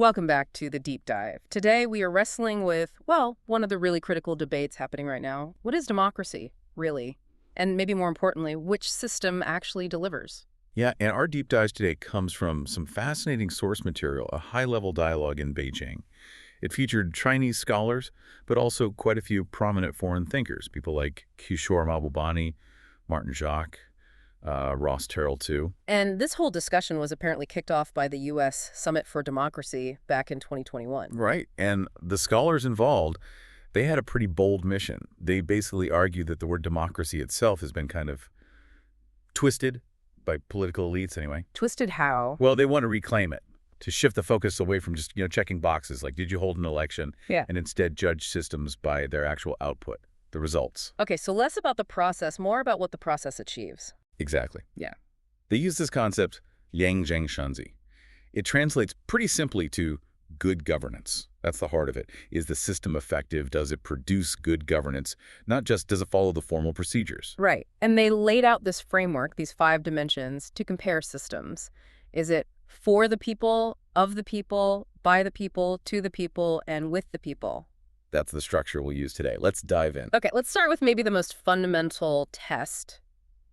Welcome back to the deep dive. Today we are wrestling with, well, one of the really critical debates happening right now. What is democracy, really? And maybe more importantly, which system actually delivers? Yeah, and our deep dive today comes from some fascinating source material, a high-level dialogue in Beijing. It featured Chinese scholars, but also quite a few prominent foreign thinkers, people like Kishore Mahbubani, Martin Jacques, Ross Terrell, too. And this whole discussion was apparently kicked off by the U.S. Summit for Democracy back in 2021. Right, and the scholars involved, they had a pretty bold mission. They basically argued that the word democracy itself has been kind of twisted by political elites anyway. Twisted how? Well, they want to reclaim it, to shift the focus away from just, checking boxes like, did you hold an election? Yeah. And instead judge systems by their actual output, the results. Okay, so less about the process, more about what the process achieves. Exactly. Yeah. They use this concept, yang zheng shenzi. It translates pretty simply to good governance. That's the heart of it. Is the system effective? Does it produce good governance? Not just does it follow the formal procedures. Right. And they laid out this framework, these 5 dimensions, to compare systems. Is it for the people, of the people, by the people, to the people, and with the people? That's the structure we'll use today. Let's dive in. Okay, let's start with maybe the most fundamental test: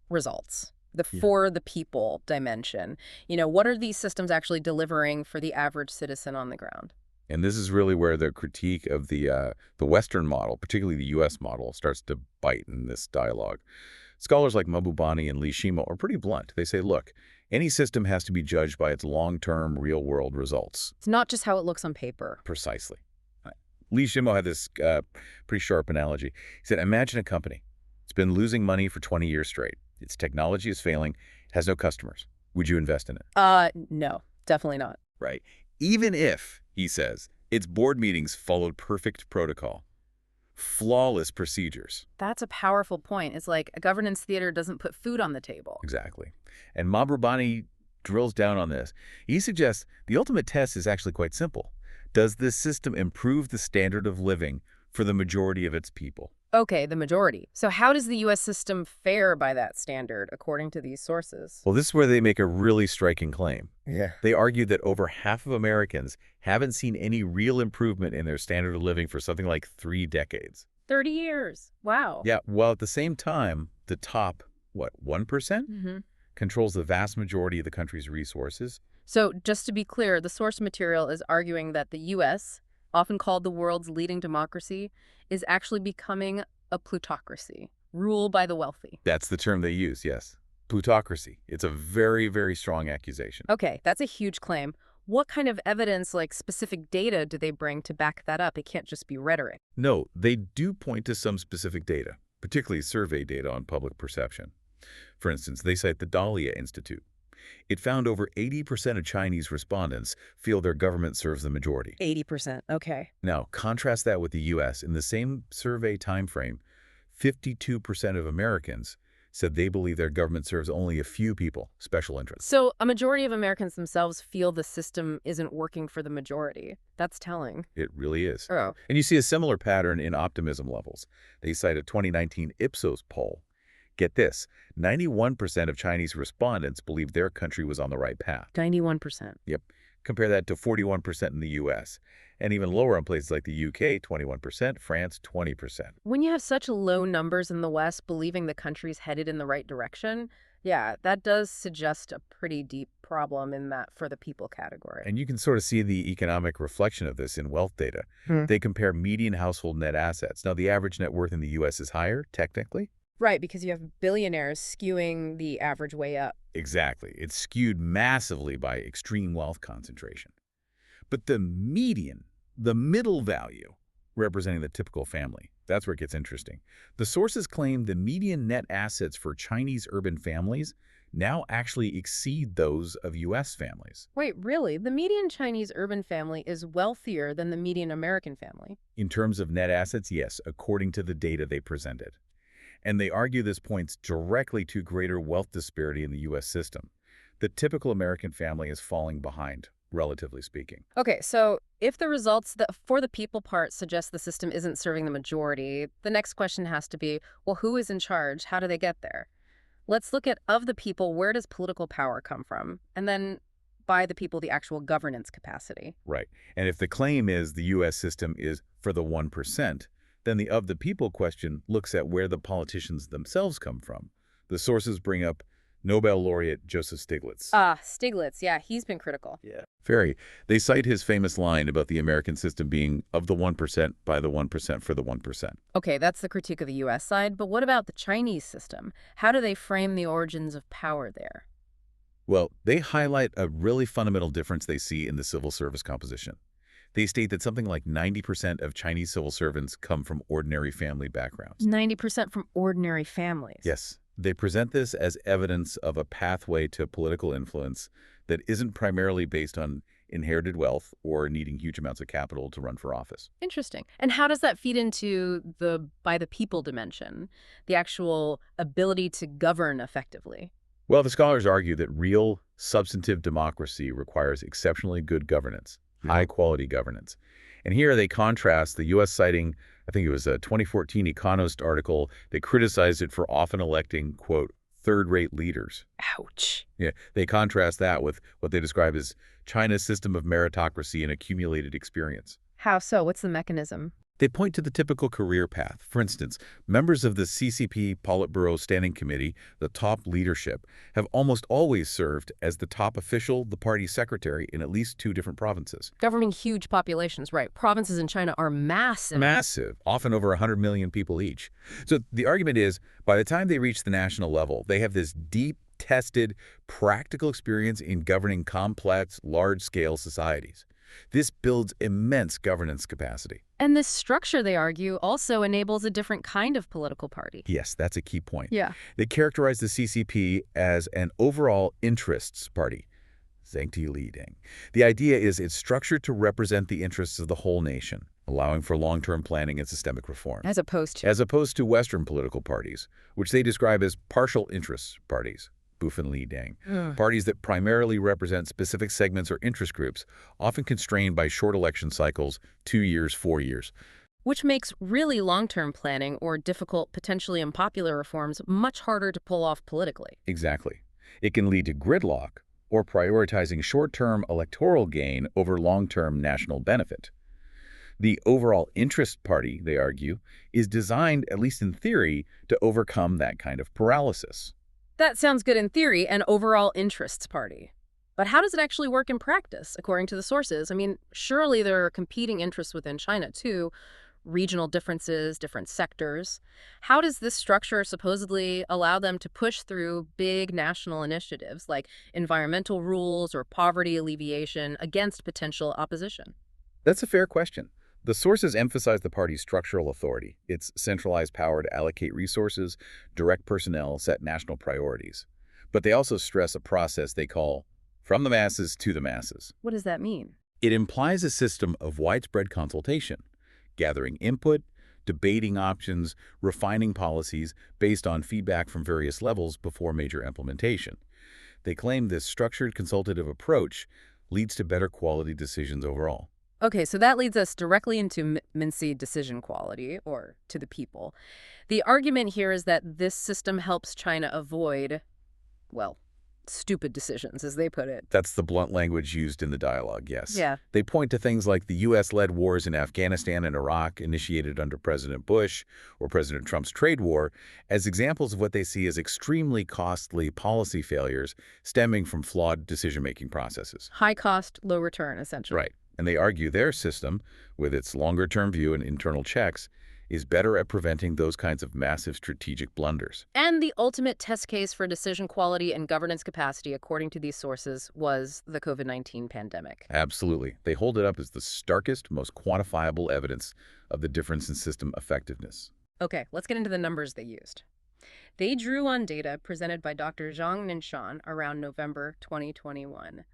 results. The for the people dimension. What are these systems actually delivering for the average citizen on the ground? And this is really where the critique of the Western model, particularly the U.S. model, starts to bite in this dialogue. Scholars like Mahbubani and Li Shimo are pretty blunt. They say, look, any system has to be judged by its long-term, real-world results. It's not just how it looks on paper. Precisely. Li Shimo had this pretty sharp analogy. He said, imagine a company. It's been losing money for 20 years straight. Its technology is failing. It has no customers. Would you invest in it? No, definitely not. Right. Even if, he says, its board meetings followed perfect protocol, flawless procedures. That's a powerful point. It's like a governance theater doesn't put food on the table. Exactly. And Mahbubani drills down on this. He suggests the ultimate test is actually quite simple. Does this system improve the standard of living for the majority of its people? Okay, the majority. So how does the U.S. system fare by that standard, according to these sources? Well, this is where they make a really striking claim. Yeah. They argue that over half of Americans haven't seen any real improvement in their standard of living for something like 3 decades. 30 years. Wow. Yeah, while at the same time, the top, 1%? Controls the vast majority of the country's resources. So just to be clear, the source material is arguing that the U.S., often called the world's leading democracy, is actually becoming a plutocracy, ruled by the wealthy. That's the term they use, yes. Plutocracy. It's a very, very strong accusation. Okay, that's a huge claim. What kind of evidence, like specific data, do they bring to back that up? It can't just be rhetoric. No, they do point to some specific data, particularly survey data on public perception. For instance, they cite the Dahlia Institute. It found over 80% of Chinese respondents feel their government serves the majority. 80%, okay. Now, contrast that with the U.S. In the same survey timeframe, 52% of Americans said they believe their government serves only a few people, special interests. So a majority of Americans themselves feel the system isn't working for the majority. That's telling. It really is. Oh. And you see a similar pattern in optimism levels. They cite a 2019 Ipsos poll. Get this, 91% of Chinese respondents believed their country was on the right path. 91%. Yep. Compare that to 41% in the U.S. And even lower in places like the U.K., 21%, France, 20%. When you have such low numbers in the West believing the country's headed in the right direction, yeah, that does suggest a pretty deep problem in that for the people category. And you can sort of see the economic reflection of this in wealth data. They compare median household net assets. Now, the average net worth in the U.S. is higher, technically. Right, because you have billionaires skewing the average way up. Exactly. It's skewed massively by extreme wealth concentration. But the median, the middle value, representing the typical family, that's where it gets interesting. The sources claim the median net assets for Chinese urban families now actually exceed those of U.S. families. Wait, really? The median Chinese urban family is wealthier than the median American family? In terms of net assets, yes, according to the data they presented. And they argue this points directly to greater wealth disparity in the U.S. system. The typical American family is falling behind, relatively speaking. Okay, so if the results for the people part suggest the system isn't serving the majority, the next question has to be, well, who is in charge? How do they get there? Let's look at, of the people, where does political power come from? And then by the people, the actual governance capacity. Right. And if the claim is the U.S. system is for the 1%, then the of the people question looks at where the politicians themselves come from. The sources bring up Nobel laureate Joseph Stiglitz. Stiglitz, yeah, he's been critical. Yeah. Very. They cite his famous line about the American system being of the 1% by the 1% for the 1%. Okay, that's the critique of the U.S. side, but what about the Chinese system? How do they frame the origins of power there? Well, they highlight a really fundamental difference they see in the civil service composition. They state that something like 90% of Chinese civil servants come from ordinary family backgrounds. 90% from ordinary families. Yes. They present this as evidence of a pathway to political influence that isn't primarily based on inherited wealth or needing huge amounts of capital to run for office. Interesting. And how does that feed into the by the people dimension, the actual ability to govern effectively? Well, the scholars argue that real, substantive democracy requires exceptionally good governance, high-quality governance. And here they contrast the U.S. citing, I think it was a 2014 Economist article that criticized it for often electing, quote, third-rate leaders. Ouch. Yeah, they contrast that with what they describe as China's system of meritocracy and accumulated experience. How so? What's the mechanism? They point to the typical career path. For instance, members of the CCP Politburo Standing Committee, the top leadership, have almost always served as the top official, the party secretary, in at least 2 different provinces. Governing huge populations, right? Provinces in China are massive. Massive, often over 100 million people each. So the argument is, by the time they reach the national level, they have this deep, tested, practical experience in governing complex, large-scale societies. This builds immense governance capacity. And this structure, they argue, also enables a different kind of political party. Yes, that's a key point. Yeah. They characterize the CCP as an overall interests party. Zhengti Li Ding. The idea is it's structured to represent the interests of the whole nation, allowing for long-term planning and systemic reform. As opposed to Western political parties, which they describe as partial interests parties. Bufin Li Deng. Parties that primarily represent specific segments or interest groups, often constrained by short election cycles, 2 years, 4 years. Which makes really long-term planning or difficult, potentially unpopular reforms much harder to pull off politically. Exactly. It can lead to gridlock or prioritizing short-term electoral gain over long-term national benefit. The overall interest party, they argue, is designed, at least in theory, to overcome that kind of paralysis. That sounds good in theory, an overall interests party. But how does it actually work in practice, according to the sources? I mean, surely there are competing interests within China, too, regional differences, different sectors. How does this structure supposedly allow them to push through big national initiatives like environmental rules or poverty alleviation against potential opposition? That's a fair question. The sources emphasize the party's structural authority, its centralized power to allocate resources, direct personnel, set national priorities. But they also stress a process they call from the masses to the masses. What does that mean? It implies a system of widespread consultation, gathering input, debating options, refining policies based on feedback from various levels before major implementation. They claim this structured consultative approach leads to better quality decisions overall. Okay, so that leads us directly into Mincy decision quality, or to the people. The argument here is that this system helps China avoid, well, stupid decisions, as they put it. That's the blunt language used in the dialogue, yes. Yeah. They point to things like the U.S.-led wars in Afghanistan and Iraq initiated under President Bush or President Trump's trade war as examples of what they see as extremely costly policy failures stemming from flawed decision-making processes. High cost, low return, essentially. Right. And they argue their system, with its longer-term view and internal checks, is better at preventing those kinds of massive strategic blunders. And the ultimate test case for decision quality and governance capacity, according to these sources, was the COVID-19 pandemic. Absolutely. They hold it up as the starkest, most quantifiable evidence of the difference in system effectiveness. Okay, let's get into the numbers they used. They drew on data presented by Dr. Zhang Ninshan around November 2021.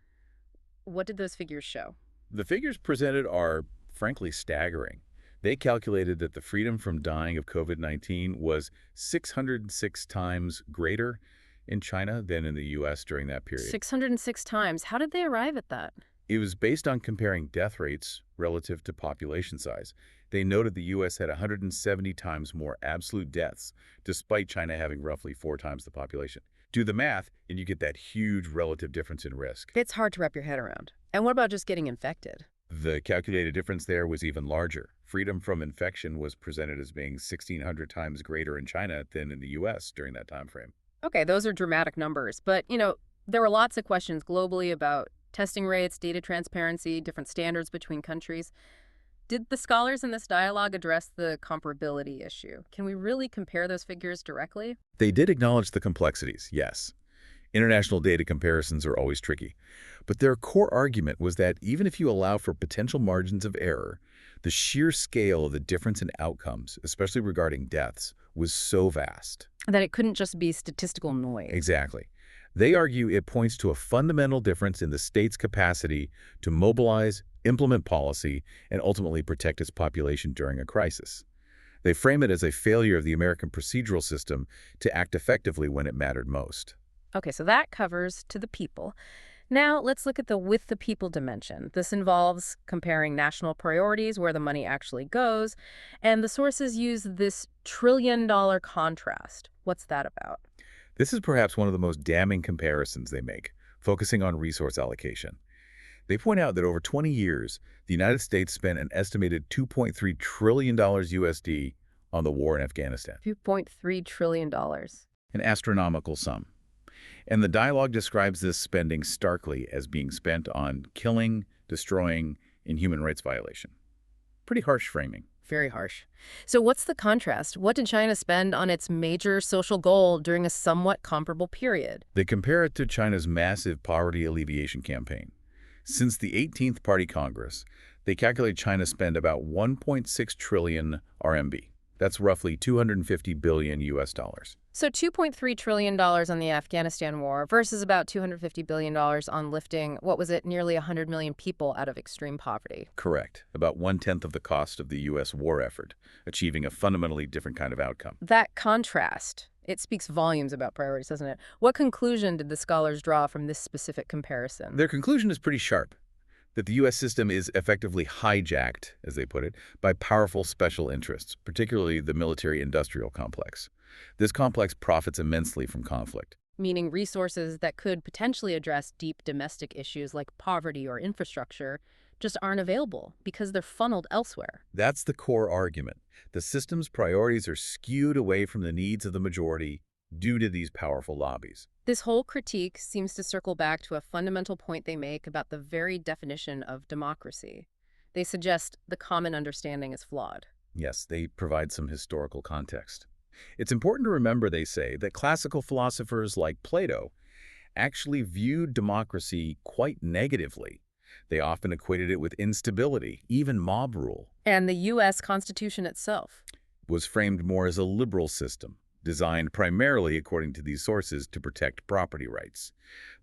What did those figures show? The figures presented are, frankly, staggering. They calculated that the freedom from dying of COVID-19 was 606 times greater in China than in the U.S. during that period. 606 times. How did they arrive at that? It was based on comparing death rates relative to population size. They noted the U.S. had 170 times more absolute deaths, despite China having roughly 4 times the population. Do the math, and you get that huge relative difference in risk. It's hard to wrap your head around. And what about just getting infected? The calculated difference there was even larger. Freedom from infection was presented as being 1,600 times greater in China than in the U.S. during that time frame. Okay, those are dramatic numbers. But, there were lots of questions globally about testing rates, data transparency, different standards between countries. Did the scholars in this dialogue address the comparability issue? Can we really compare those figures directly? They did acknowledge the complexities, yes. International data comparisons are always tricky. But their core argument was that even if you allow for potential margins of error, the sheer scale of the difference in outcomes, especially regarding deaths, was so vast. That it couldn't just be statistical noise. Exactly. They argue it points to a fundamental difference in the state's capacity to mobilize, implement policy, and ultimately protect its population during a crisis. They frame it as a failure of the American procedural system to act effectively when it mattered most. Okay, so that covers to the people. Now, let's look at the with the people dimension. This involves comparing national priorities, where the money actually goes, and the sources use this trillion-dollar contrast. What's that about? This is perhaps one of the most damning comparisons they make, focusing on resource allocation. They point out that over 20 years, the United States spent an estimated $2.3 trillion USD on the war in Afghanistan. $2.3 trillion. An astronomical sum. And the dialogue describes this spending starkly as being spent on killing, destroying, and human rights violation. Pretty harsh framing. Very harsh. So what's the contrast? What did China spend on its major social goal during a somewhat comparable period? They compare it to China's massive poverty alleviation campaign. Since the 18th Party Congress, they calculate China spent about 1.6 trillion RMB. That's roughly 250 billion US dollars. So $2.3 trillion on the Afghanistan war versus about $250 billion on lifting, what was it, nearly 100 million people out of extreme poverty. Correct. About 1/10 of the cost of the U.S. war effort, achieving a fundamentally different kind of outcome. That contrast, it speaks volumes about priorities, doesn't it? What conclusion did the scholars draw from this specific comparison? Their conclusion is pretty sharp, that the U.S. system is effectively hijacked, as they put it, by powerful special interests, particularly the military-industrial complex. This complex profits immensely from conflict. Meaning resources that could potentially address deep domestic issues like poverty or infrastructure just aren't available because they're funneled elsewhere. That's the core argument. The system's priorities are skewed away from the needs of the majority due to these powerful lobbies. This whole critique seems to circle back to a fundamental point they make about the very definition of democracy. They suggest the common understanding is flawed. Yes, they provide some historical context. It's important to remember, they say, that classical philosophers like Plato actually viewed democracy quite negatively. They often equated it with instability, even mob rule. And the U.S. Constitution itself Was framed more as a liberal system, designed primarily, according to these sources, to protect property rights.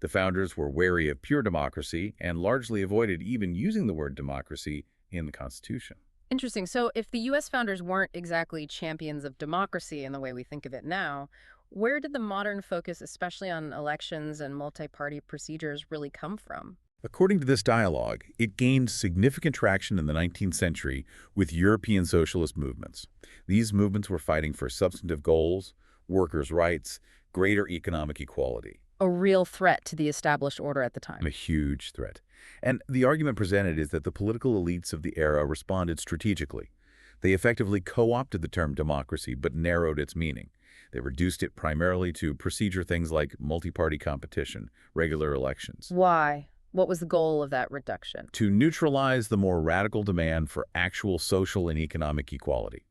The founders were wary of pure democracy and largely avoided even using the word democracy in the Constitution. Interesting. So if the U.S. founders weren't exactly champions of democracy in the way we think of it now, where did the modern focus, especially on elections and multi-party procedures, really come from? According to this dialogue, it gained significant traction in the 19th century with European socialist movements. These movements were fighting for substantive goals, workers' rights, greater economic equality. A real threat to the established order at the time. A huge threat. And the argument presented is that the political elites of the era responded strategically. They effectively co-opted the term democracy but narrowed its meaning. They reduced it primarily to procedure things like multi-party competition, regular elections. Why? What was the goal of that reduction? To neutralize the more radical demand for actual social and economic equality.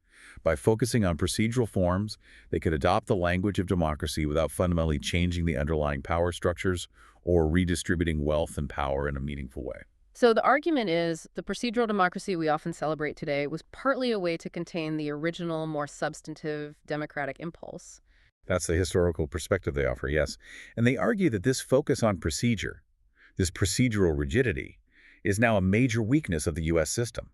By focusing on procedural forms, they could adopt the language of democracy without fundamentally changing the underlying power structures or redistributing wealth and power in a meaningful way. So the argument is the procedural democracy we often celebrate today was partly a way to contain the original, more substantive democratic impulse. That's the historical perspective they offer, yes. And they argue that this focus on procedure, this procedural rigidity, is now a major weakness of the U.S. system.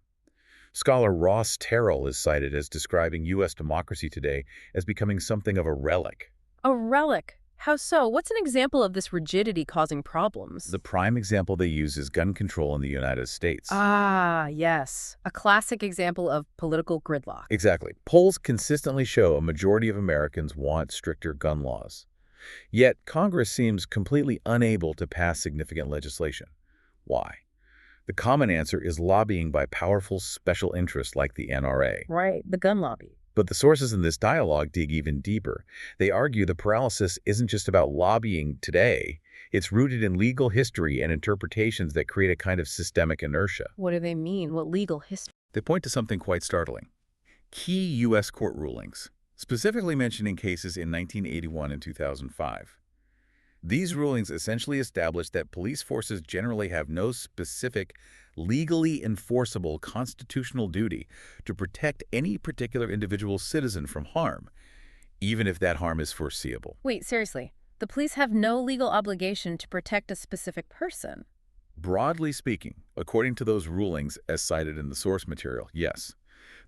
Scholar Ross Terrell is cited as describing U.S. democracy today as becoming something of a relic. A relic? How so? What's an example of this rigidity causing problems? The prime example they use is gun control in the United States. Ah, yes. A classic example of political gridlock. Exactly. Polls consistently show a majority of Americans want stricter gun laws. Yet Congress seems completely unable to pass significant legislation. Why? The common answer is lobbying by powerful special interests like the NRA. Right, the gun lobby. But the sources in this dialogue dig even deeper. They argue the paralysis isn't just about lobbying today. It's rooted in legal history and interpretations that create a kind of systemic inertia. What do they mean? What legal history? They point to something quite startling. Key U.S. court rulings, specifically mentioning cases in 1981 and 2005. These rulings essentially establish that police forces generally have no specific, legally enforceable constitutional duty to protect any particular individual citizen from harm, even if that harm is foreseeable. Wait, seriously. The police have no legal obligation to protect a specific person. Broadly speaking, according to those rulings as cited in the source material, yes,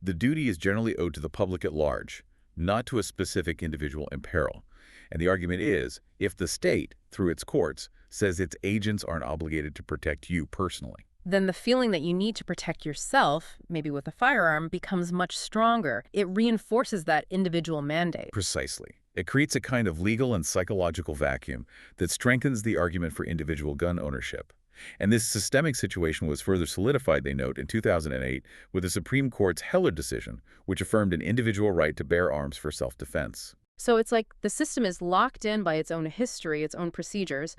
the duty is generally owed to the public at large, not to a specific individual in peril. And the argument is, if the state, through its courts, says its agents aren't obligated to protect you personally, then the feeling that you need to protect yourself, maybe with a firearm, becomes much stronger. It reinforces that individual mandate. Precisely. It creates a kind of legal and psychological vacuum that strengthens the argument for individual gun ownership. And this systemic situation was further solidified, they note, in 2008 with the Supreme Court's Heller decision, which affirmed an individual right to bear arms for self-defense. So it's like the system is locked in by its own history, its own procedures,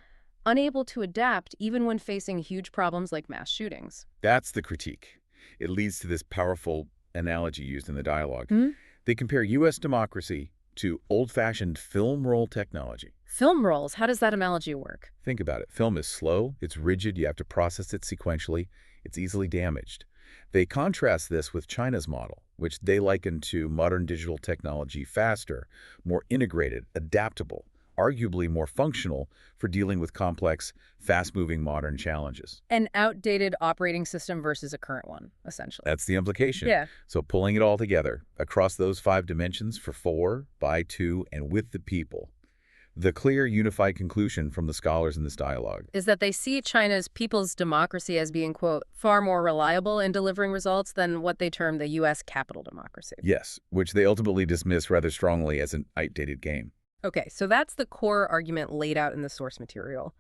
unable to adapt even when facing huge problems like mass shootings. That's the critique. It leads to this powerful analogy used in the dialogue. Hmm? They compare U.S. democracy to old-fashioned film roll technology. Film rolls, how does that analogy work? Think about it. Film is slow, it's rigid, you have to process it sequentially, it's easily damaged. They contrast this with China's model, which they liken to modern digital technology, faster, more integrated, adaptable, arguably more functional for dealing with complex, fast-moving modern challenges. An outdated operating system versus a current one, essentially. That's the implication. Yeah. So pulling it all together, across those 5 dimensions for, by, to, and with the people, the clear, unified conclusion from the scholars in this dialogue Is that they see China's people's democracy as being, quote, far more reliable in delivering results than what they term the U.S. capital democracy. Yes, which they ultimately dismiss rather strongly as an outdated game. Okay, so that's the core argument laid out in the source material.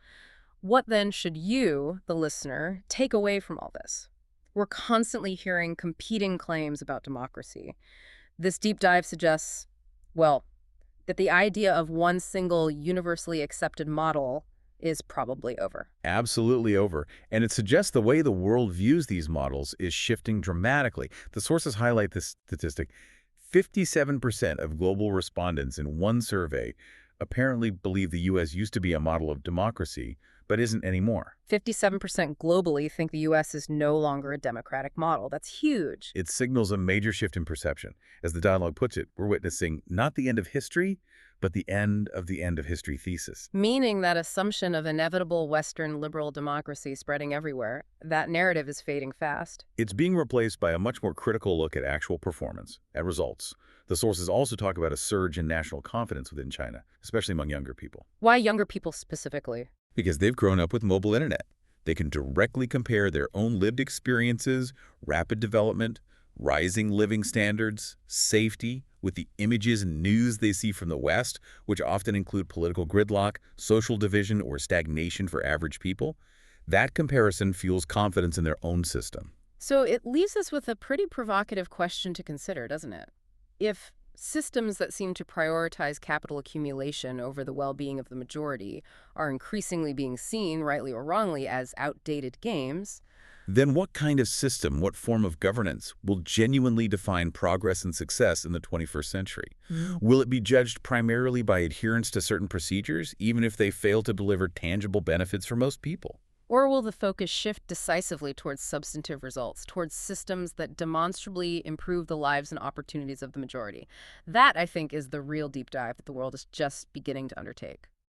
What then should you, the listener, take away from all this? We're constantly hearing competing claims about democracy. This deep dive suggests, well, that the idea of one single universally accepted model is probably over. Absolutely over. And it suggests the way the world views these models is shifting dramatically. The sources highlight this statistic. 57% of global respondents in one survey apparently believe the U.S. used to be a model of democracy, but isn't anymore. 57% globally think the U.S. is no longer a democratic model. That's huge. It signals a major shift in perception. As the dialogue puts it, we're witnessing not the end of history, but the end of history thesis. Meaning that assumption of inevitable Western liberal democracy spreading everywhere, that narrative is fading fast. It's being replaced by a much more critical look at actual performance, at results. The sources also talk about a surge in national confidence within China, especially among younger people. Why younger people specifically? Because they've grown up with mobile internet. They can directly compare their own lived experiences, rapid development, rising living standards, safety, with the images and news they see from the West, which often include political gridlock, social division, or stagnation for average people. That comparison fuels confidence in their own system. So it leaves us with a pretty provocative question to consider, doesn't it? If systems that seem to prioritize capital accumulation over the well-being of the majority are increasingly being seen, rightly or wrongly, as outdated games, then what kind of system, what form of governance will genuinely define progress and success in the 21st century? Will it be judged primarily by adherence to certain procedures, even if they fail to deliver tangible benefits for most people? or will the focus shift decisively towards substantive results, towards systems that demonstrably improve the lives and opportunities of the majority? That, I think, is the real deep dive that the world is just beginning to undertake.